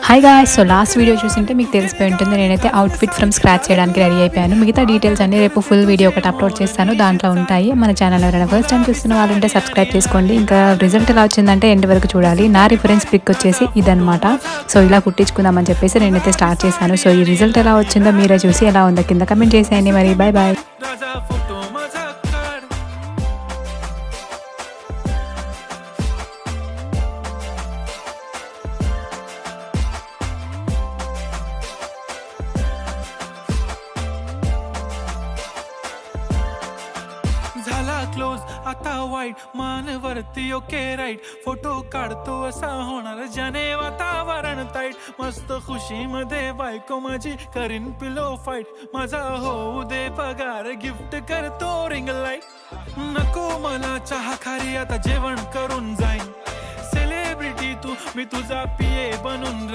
Hi guys, so last video చూసింటే మీకు తెలిసిపోయి ఉంటుంది. నేనైతే అవుట్ఫిట్ ఫ్రమ్ స్క్రాచ్ చేయడానికి రెడీ అయిపోయాను. మిగతా డీటెయిల్స్ అన్ని రేపు ఫుల్ వీడియో ఒకటి అప్లోడ్ చేస్తాను, దాంట్లో ఉంటాయి. మన ఛానల్ ఎవరైనా ఫస్ట్ టైం చూస్తున్న వాళ్ళంటే సబ్స్క్రైబ్ చేసుకోండి. ఇంకా రిజల్ట్ ఎలా వచ్చిందంటే ఎండ్ వరకు చూడాలి. నా రిఫరెన్స్ పిక్ వచ్చేసి ఇదనమాట. సో ఇలా కుట్టించుకుందామని చెప్పేసి నేనైతే స్టార్ట్ చేశాను. సో ఈ రిజల్ట్ ఎలా వచ్చిందో మీరే చూసి ఎలా ఉందో కింద కమెంట్ చేసేయండి. మరి బాయ్ బాయ్. झाला क्लोज आता वाईट मान वरती ओके राईट फोटो काढतो असा होणार ज्याने वातावरण ताईट मस्त खुशी मध्ये बायको माझी करीन पिलो फाईट माझा होऊ दे पगार गिफ्ट करतो रिंग लाईट नको मला चहा खारी आता जेवण करून जाईन सेलिब्रिटी तू मी तुझा पिये बनून